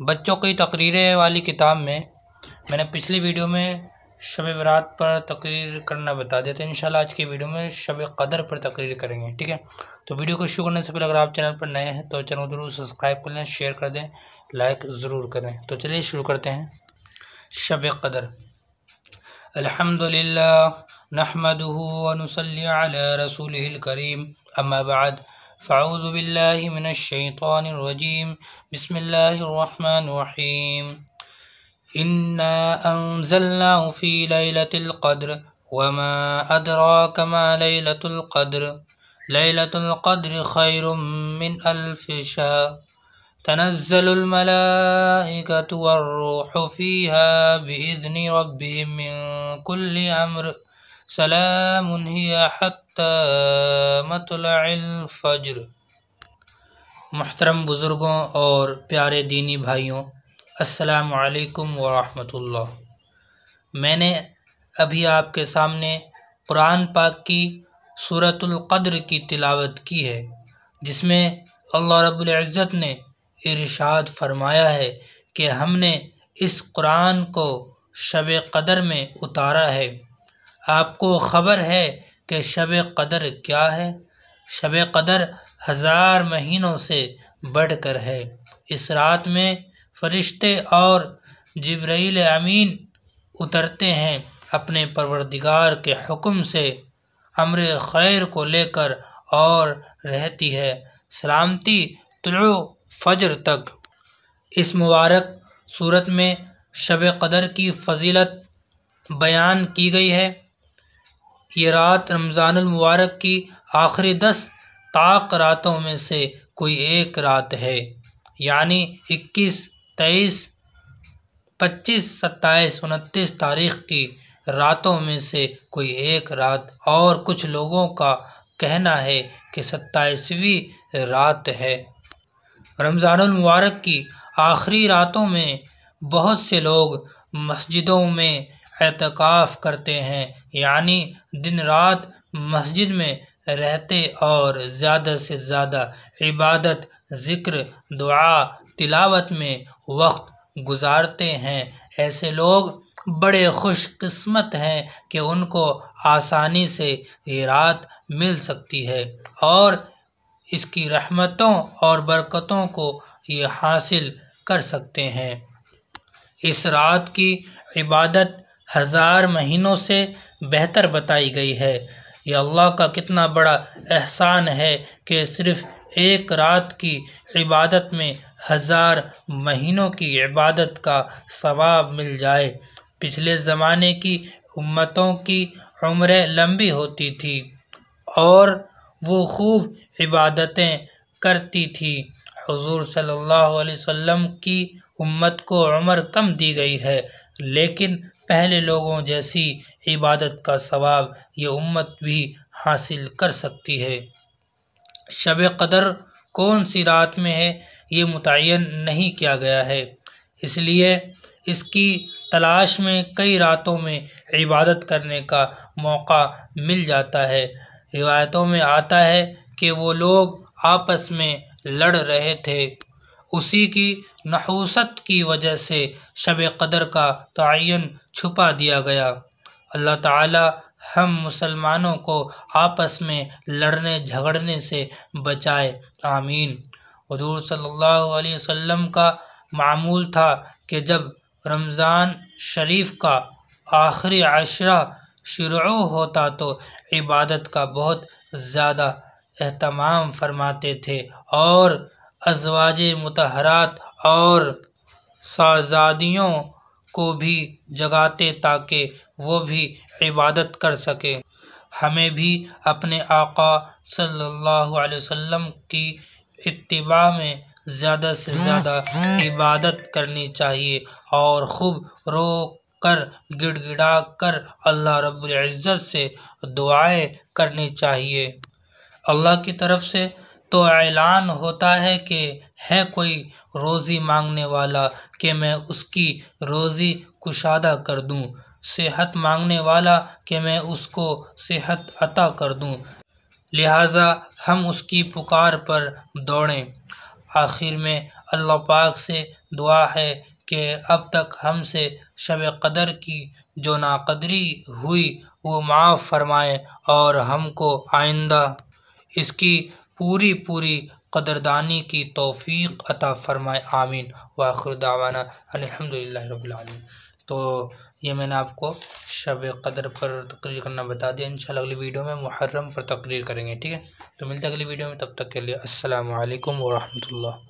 بچوں کی تقریریں والی کتاب میں نے پچھلی ویڈیو میں شب برات پر تقریر کرنا بتا دیا تھا۔ انشاءاللہ آج کی ویڈیو میں شب قدر پر تقریر کریں گے، ٹھیک ہے؟ تو ویڈیو کو شروع کرنے سے پہلے اگر آپ چینل پر نئے ہیں تو چینل کو ضرور سبسکرائب کر لیں، شیئر کر دیں، لائک ضرور کریں۔ تو چلیے شروع کرتے ہیں۔ شب قدر۔ الحمدللہ نحمدہ ونصلی علی رسولہ الکریم، اما بعد فاعوذ باللہ من الشیطان الرجیم، بسم اللہ الرحمن الرحیم۔ انا انزلناه فی لیلۃ القدر وما ادراک ما لیلۃ القدر، لیلۃ القدر خیر من الف شہر، تنزل الملائکۃ والروح فیہا بإذن ربہم من کل امر، سلام ہی حتی مطلع الفجر۔ محترم بزرگوں اور پیارے دینی بھائیوں، السلام علیکم ورحمۃ اللہ۔ میں نے ابھی آپ کے سامنے قرآن پاک کی سورۃ القدر کی تلاوت کی ہے، جس میں اللہ رب العزت نے ارشاد فرمایا ہے کہ ہم نے اس قرآن کو شب قدر میں اتارا ہے۔ آپ کو خبر ہے کہ شب قدر کیا ہے؟ شب قدر 1000 مہینوں سے بڑھ کر ہے۔ اس رات میں فرشتے اور جبرائیل امین اترتے ہیں اپنے پروردگار کے حکم سے، امر خیر کو لے کر، اور رہتی ہے سلامتی طلوع فجر تک۔ اس مبارک صورت میں شب قدر کی فضیلت بیان کی گئی ہے۔ یہ رات رمضان المبارک کی آخری 10 طاق راتوں میں سے کوئی ایک رات ہے، یعنی 21، 23، 25، 27، 29 تاریخ کی راتوں میں سے کوئی ایک رات، اور کچھ لوگوں کا کہنا ہے کہ 27ویں رات ہے۔ رمضان المبارک کی آخری راتوں میں بہت سے لوگ مسجدوں میں اعتکاف کرتے ہیں، یعنی دن رات مسجد میں رہتے اور زیادہ سے زیادہ عبادت، ذکر، دعا، تلاوت میں وقت گزارتے ہیں۔ ایسے لوگ بڑے خوش قسمت ہیں کہ ان کو آسانی سے یہ رات مل سکتی ہے، اور اس کی رحمتوں اور برکتوں کو یہ حاصل کر سکتے ہیں۔ اس رات کی عبادت 1000 مہینوں سے بہتر بتائی گئی ہے۔ یہ اللہ کا کتنا بڑا احسان ہے کہ صرف ایک رات کی عبادت میں 1000 مہینوں کی عبادت کا ثواب مل جائے۔ پچھلے زمانے کی امتوں کی عمریں لمبی ہوتی تھی اور وہ خوب عبادتیں کرتی تھی۔ حضور صلی اللہ علیہ وسلم کی امت کو عمر کم دی گئی ہے، لیکن پہلے لوگوں جیسی عبادت کا ثواب یہ امت بھی حاصل کر سکتی ہے۔ شب قدر کون سی رات میں ہے یہ متعین نہیں کیا گیا ہے، اس لیے اس کی تلاش میں کئی راتوں میں عبادت کرنے کا موقع مل جاتا ہے۔ روایتوں میں آتا ہے کہ وہ لوگ آپس میں لڑ رہے تھے، اسی کی نحوست کی وجہ سے شب قدر کا تعین چھپا دیا گیا۔ اللہ تعالی ہم مسلمانوں کو آپس میں لڑنے جھگڑنے سے بچائے، آمین۔ حضور صلی اللہ علیہ وسلم کا معمول تھا کہ جب رمضان شریف کا آخری عشرہ شروع ہوتا تو عبادت کا بہت زیادہ اہتمام فرماتے تھے، اور ازواج مطہرات اور شہزادیوں کو بھی جگاتے تاکہ وہ بھی عبادت کر سکیں۔ ہمیں بھی اپنے آقا صلی اللہ علیہ وسلم کی اتباع میں زیادہ سے زیادہ عبادت کرنی چاہیے، اور خوب رو کر گڑ گڑا کر اللہ رب العزت سے دعائیں کرنی چاہیے۔ اللہ کی طرف سے تو اعلان ہوتا ہے کہ ہے کوئی روزی مانگنے والا کہ میں اس کی روزی کشادہ کر دوں، صحت مانگنے والا کہ میں اس کو صحت عطا کر دوں، لہٰذا ہم اس کی پکار پر دوڑیں۔ آخر میں اللہ پاک سے دعا ہے کہ اب تک ہم سے شب قدر کی جو ناقدری ہوئی وہ معاف فرمائے اور ہم کو آئندہ اس کی پوری قدردانی کی توفیق عطا فرمائے، آمین۔ وآخر دعوانا ان الحمدللہ رب العالمین۔ تو یہ میں نے آپ کو شب قدر پر تقریر کرنا بتا دیا۔ انشاءاللہ اگلی ویڈیو میں محرم پر تقریر کریں گے، ٹھیک ہے؟ تو ملتے ہیں اگلی ویڈیو میں، تب تک کے لیے السلام علیکم ورحمۃ اللہ۔